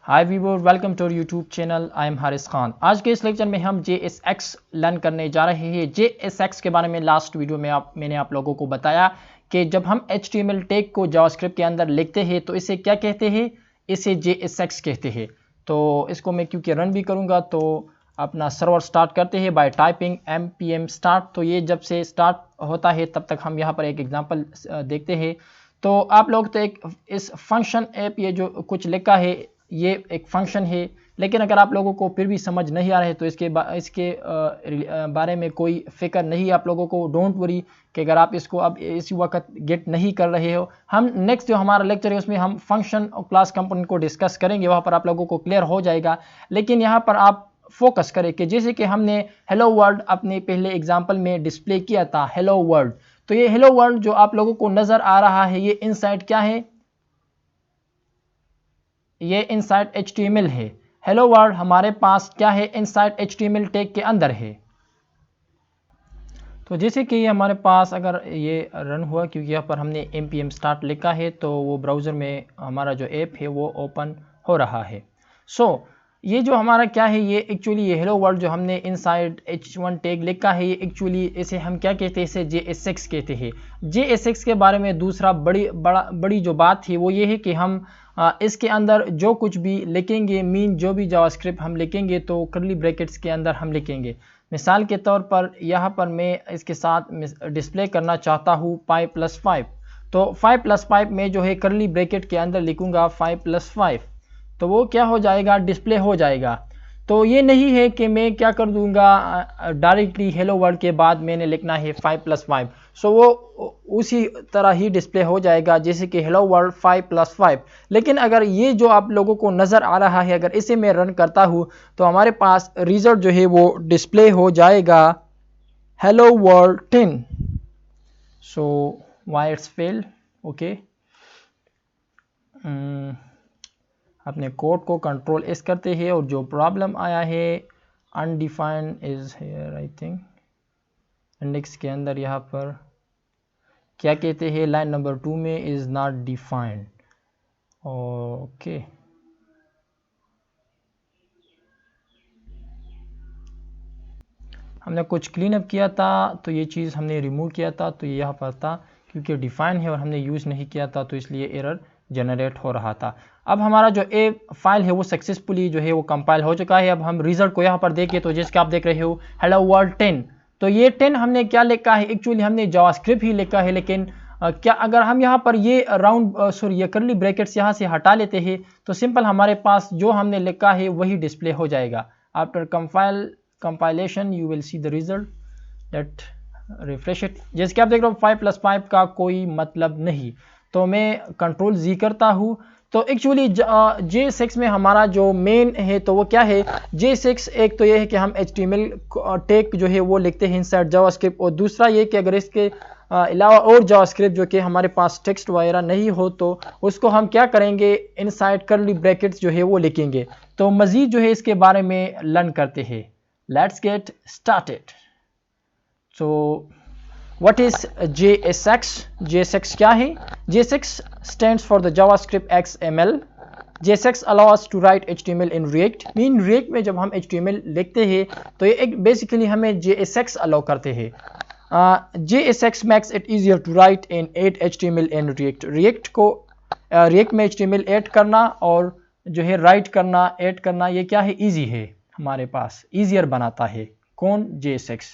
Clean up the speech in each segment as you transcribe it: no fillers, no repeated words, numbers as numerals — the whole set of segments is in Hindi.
Hi viewer, welcome to YouTube channel. I am Haris Khan. आज के इस लेक्चर में हम JSX लर्न करने जा रहे हैं। JSX के बारे में लास्ट वीडियो में मैंने आप लोगों को बताया कि जब हम HTML टैग को जावास्क्रिप्ट के अंदर लिखते हैं तो इसे क्या कहते हैं, इसे JSX कहते हैं। तो इसको मैं क्योंकि रन भी करूँगा तो अपना सर्वर स्टार्ट करते हैं बाय टाइपिंग npm start। तो ये जब से स्टार्ट होता है तब तक हम यहाँ पर एक एग्जांपल देखते हैं। तो आप लोग तो एक इस फंक्शन ऐप ये जो कुछ लिखा है ये एक फंक्शन है, लेकिन अगर आप लोगों को फिर भी समझ नहीं आ रहा है तो इसके बारे में कोई फिक्र नहीं आप लोगों को। डोंट वरी कि अगर आप इसको अब इसी वक्त गेट नहीं कर रहे हो, हम नेक्स्ट जो हमारा लेक्चर है उसमें हम फंक्शन और क्लास कंपोनेंट को डिस्कस करेंगे, वहाँ पर आप लोगों को क्लियर हो जाएगा। लेकिन यहाँ पर आप फोकस करें कि जैसे कि हमने हेलो वर्ल्ड अपने पहले एग्जाम्पल में डिस्प्ले किया था, हेलो वर्ल्ड। तो ये हेलो वर्ल्ड जो आप लोगों को नज़र आ रहा है ये इनसाइड क्या है, ये इनसाइड HTML है। हेलो वर्ल्ड हमारे पास क्या है, इनसाइड HTML टैग के अंदर है। तो जैसे कि हमारे पास अगर ये रन हुआ, क्योंकि यहाँ पर हमने npm start लिखा है तो वो ब्राउज़र में हमारा जो ऐप है वो ओपन हो रहा है। ये जो हमारा क्या है, ये एक्चुअली ये हेलो वर्ल्ड जो हमने इनसाइड h1 टैग लिखा है ये एक्चुअली इसे हम क्या कहते हैं, इसे JSX कहते हैं। JSX के बारे में दूसरा बड़ी जो बात है वो ये है कि हम इसके अंदर जो कुछ भी लिखेंगे, मीन जो भी जावास्क्रिप्ट हम लिखेंगे तो कर्ली ब्रैकेट्स के अंदर हम लिखेंगे। मिसाल के तौर पर यहाँ पर मैं इसके साथ डिस्प्ले करना चाहता हूँ 5+5। तो 5+5 में जो है कर्ली ब्रैकेट के अंदर लिखूँगा 5+5, तो वो क्या हो जाएगा, डिस्प्ले हो जाएगा। तो ये नहीं है कि मैं क्या कर दूंगा डायरेक्टली हेलो वर्ल्ड के बाद मैंने लिखना है 5+5। वो उसी तरह ही डिस्प्ले हो जाएगा जैसे कि हेलो वर्ल्ड 5+5। लेकिन अगर ये जो आप लोगों को नज़र आ रहा है, अगर इसे मैं रन करता हूँ तो हमारे पास रिजल्ट जो है वो डिस्प्ले हो जाएगा hello world 10। Why it's fail, okay. अपने कोड को कंट्रोल एस करते हैं और जो प्रॉब्लम आया है undefined is here, I think index के अंदर यहाँ पर क्या कहते हैं, लाइन नंबर 2 में इज नॉट डिफाइंड। ओके, हमने कुछ क्लीन अप किया था तो ये चीज़ हमने रिमूव किया था, तो ये यहाँ पर था क्योंकि डिफाइन है और हमने यूज़ नहीं किया था तो इसलिए एरर जनरेट हो रहा था। अब हमारा जो ए फाइल है वो सक्सेसफुली जो है वो कंपाइल हो चुका है। अब हम रिजल्ट को यहाँ पर देखें तो जैसे कि आप देख रहे हो हेलो वर्ल्ड 10। तो ये 10 हमने क्या लिखा है, एक्चुअली हमने जावास्क्रिप्ट ही लिखा है, लेकिन क्या अगर हम यहाँ पर ये ये कर्ली ब्रैकेट्स यहाँ से हटा लेते हैं तो सिंपल हमारे पास जो हमने लिखा है वही डिस्प्ले हो जाएगा। After compilation you will see the result, let refresh it. जैसे कि आप देख रहे हो 5+5 का कोई मतलब नहीं, तो मैं कंट्रोल Z करता हूँ। तो एक्चुअली JSX में हमारा जो मेन है तो वो क्या है, JSX एक तो ये है कि हम HTML टैग जो है वो लिखते हैं इनसाइड जावास्क्रिप्ट, और दूसरा ये कि अगर इसके अलावा और जावास्क्रिप्ट जो कि हमारे पास टेक्स्ट वगैरह नहीं हो तो उसको हम क्या करेंगे, इनसाइड कर्ली ब्रैकेट्स जो है वो लिखेंगे। तो मज़ीद जो है इसके बारे में लर्न करते हैं। Let's get started. What is JSX? JSX क्या है? JSX stands for the JavaScript XML. JSX allow us to write HTML in React. Mean React में जब हम HTML लिखते हैं तो ये एक बेसिकली हमें JSX allow करते हैं। JSX makes it easier to write and add HTML in React. React में HTML ऐड करना और जो है राइट करना, ऐड करना, ये क्या है, ईजी है, हमारे पास ईजियर बनाता है। कौन? JSX।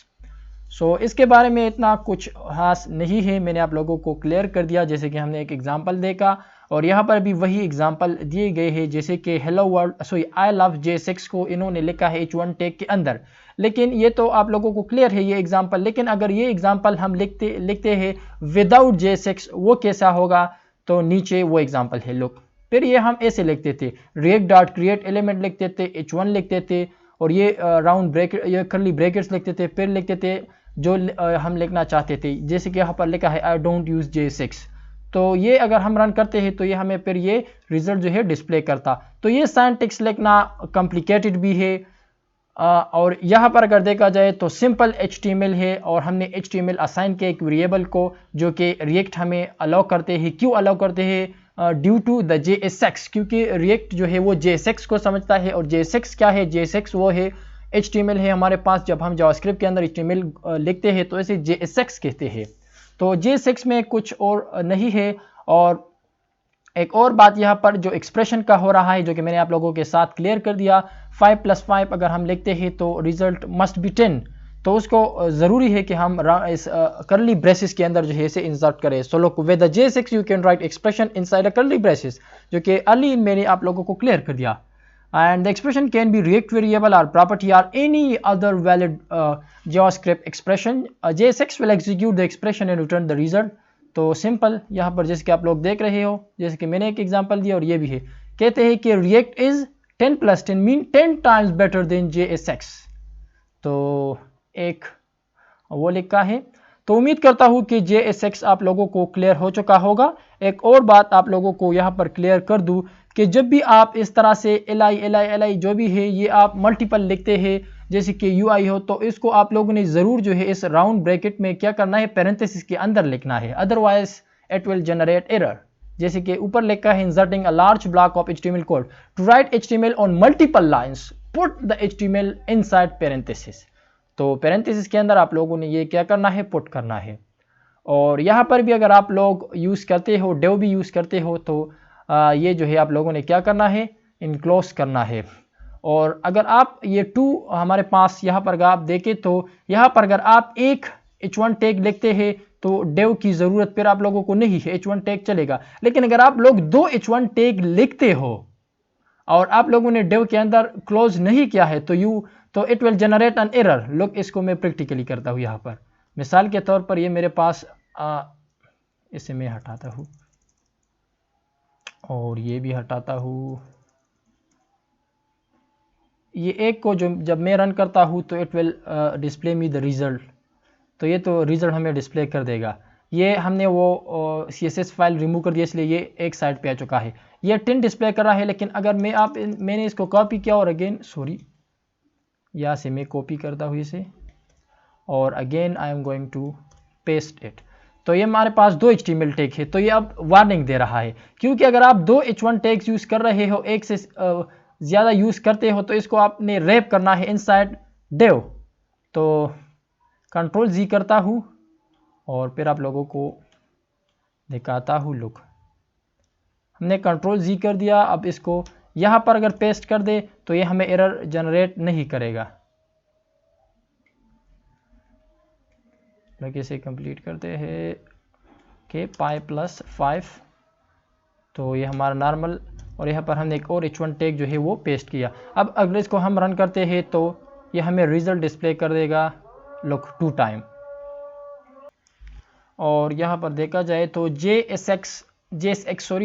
इसके बारे में इतना कुछ खास नहीं है, मैंने आप लोगों को क्लियर कर दिया। जैसे कि हमने एक एग्जांपल देखा और यहाँ पर भी वही एग्जांपल दिए गए हैं, जैसे कि hello world I love JSX को इन्होंने लिखा है H1 टैग के अंदर। लेकिन ये तो आप लोगों को क्लियर है ये एग्जांपल, लेकिन अगर ये एग्जांपल हम लिखते हैं विदाउट JSX वो कैसा होगा, तो नीचे वो एग्जाम्पल है, लुक। फिर ये हम ऐसे लिखते थे react.create एलिमेंट लिखते थे, H1 लिखते थे और ये राउंड ब्रैकेट, ये कर्ली ब्रैकेट्स लिखते थे, फिर लिखते थे जो हम लिखना चाहते थे, जैसे कि यहाँ पर लिखा है आई डोंट यूज JSX। तो ये अगर हम रन करते हैं तो ये हमें फिर ये रिजल्ट जो है डिस्प्ले करता। तो ये सिंटैक्स लिखना कॉम्प्लिकेटेड भी है और यहाँ पर अगर देखा जाए तो सिंपल HTML है और हमने HTML असाइन किया एक वेरिएबल को जो कि रिएक्ट हमें अलाउ करते हैं। क्यों अलाउ करते हैं? ड्यू टू द JSX, क्योंकि रिएक्ट जो है वो JSX को समझता है। और JSX क्या है? JSX वो है HTML है हमारे पास। जब हम जावास्क्रिप्ट के अंदर HTML लिखते हैं तो इसे JSX कहते हैं। तो JSX में कुछ और नहीं है। और एक और बात यहाँ पर जो एक्सप्रेशन का हो रहा है, जो कि मैंने आप लोगों के साथ क्लियर कर दिया, 5 + 5 अगर हम लिखते हैं तो रिजल्ट मस्ट बी 10, तो उसको ज़रूरी है कि हम इस करली ब्रेसेस के अंदर जो है इसे इंसर्ट करें। So look with the JSX you can write expression inside a करली ब्रेसेस, जो कि अर्ली मैंने आप लोगों को क्लियर कर दिया। And the expression can be React variable or property or any other valid JavaScript expression. JSX will execute the expression and return the result. तो सिंपल यहाँ पर जैसे कि आप लोग देख रहे हो, जैसे कि मैंने एक एग्जांपल दिया और ये भी है, कहते हैं कि React is 10 + 10 mean 10 times better than JSX। तो एक वो लिखा है। तो उम्मीद करता हूँ कि JSX आप लोगों को क्लियर हो चुका होगा। एक और बात आप लोगों को यहाँ पर क्लियर कर दूँ कि जब भी आप इस तरह से li जो भी है ये आप मल्टीपल लिखते हैं, जैसे कि UI हो, तो इसको आप लोगों ने ज़रूर जो है इस राउंड ब्रैकेट में क्या करना है, पैरेंथेसिस के अंदर लिखना है, otherwise it will generate error. जैसे कि ऊपर लिखा है inserting a large block of HTML code to write HTML on multiple lines, put the HTML inside parenthesis. तो पैरेंथेसिस के अंदर आप लोगों ने ये क्या करना है, पुट करना है। और यहाँ पर भी अगर आप लोग यूज़ करते हो, डेव भी यूज़ करते हो, तो ये जो है आप लोगों ने क्या करना है, इनक्लोज करना है। और अगर आप ये 2 हमारे पास यहाँ पर अगर आप देखें तो यहाँ पर अगर आप एक H1 टैग लिखते हैं तो डेव की ज़रूरत फिर आप लोगों को नहीं है, H1 टैग चलेगा। लेकिन अगर आप लोग 2 H1 टैग लिखते हो और आप लोगों ने डेव के अंदर क्लोज नहीं किया है तो it will generate an error. Look, इसको मैं प्रैक्टिकली करता हूँ। यहाँ पर मिसाल के तौर पर ये मेरे पास इसे मैं हटाता हूँ और ये भी हटाता हूँ। ये एक को जब मैं रन करता हूँ तो it will display me the result, तो ये तो रिजल्ट हमें डिस्प्ले कर देगा। ये हमने वो CSS फाइल रिमूव कर दिया, इसलिए ये एक साइड पे आ चुका है। ये 10 डिस्प्ले कर रहा है। लेकिन अगर मैंने इसको कॉपी किया और अगेन यहाँ से मैं कॉपी करता हूँ इसे और again I am going to paste it, तो ये हमारे पास 2 HTML टैग है। तो ये अब वार्निंग दे रहा है, क्योंकि अगर आप 2 H1 टैग्स यूज़ कर रहे हो, एक से ज़्यादा यूज़ करते हो, तो इसको आपने रैप करना है इनसाइड डेव। तो Ctrl Z करता हूँ और फिर आप लोगों को दिखाता हूँ। लुक, हमने Ctrl Z कर दिया। अब इसको यहाँ पर अगर पेस्ट कर दे तो ये हमें एरर जनरेट नहीं करेगा। लगे इसे कंप्लीट करते हैं के pi + 5, तो ये हमारा नॉर्मल, और यहाँ पर हमने एक और H1 टैग जो है वो पेस्ट किया। अब अगर इसको हम रन करते हैं तो ये हमें रिजल्ट डिस्प्ले कर देगा, लुक 2 टाइम। और यहाँ पर देखा जाए तो JSX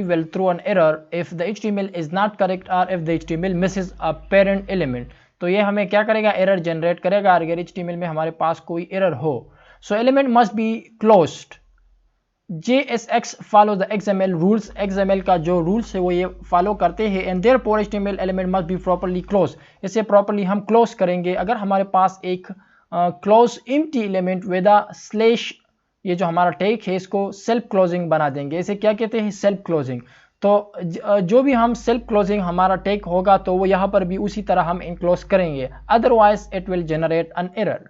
will throw an error if the HTML is not correct or if the HTML misses a parent element। तो ये हमें क्या करेगा, एरर जनरेट करेगा अगर HTML में हमारे पास कोई एरर हो। So element must be closed। JSX follow the XML rules। XML का जो रूल्स है वो ये फॉलो करते हैं। And therefore HTML element must be properly closed। इसे प्रॉपरली हम क्लोज करेंगे अगर हमारे पास एक close empty element with a slash, ये जो हमारा टैग है इसको सेल्फ क्लोजिंग बना देंगे। इसे क्या कहते हैं, सेल्फ क्लोजिंग। तो जो भी हम सेल्फ क्लोजिंग हमारा टैग होगा तो वो यहाँ पर भी उसी तरह हम इनक्लोज करेंगे, otherwise it will generate an error.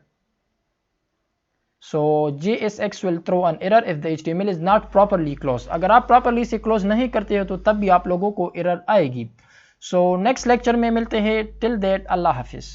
So JSX will throw an error if the HTML is not properly closed। अगर आप प्रॉपरली इसे क्लोज नहीं करते हो तो तब भी आप लोगों को एरर आएगी। So नेक्स्ट लेक्चर में मिलते हैं। टिल दैट अल्लाह हाफिज़।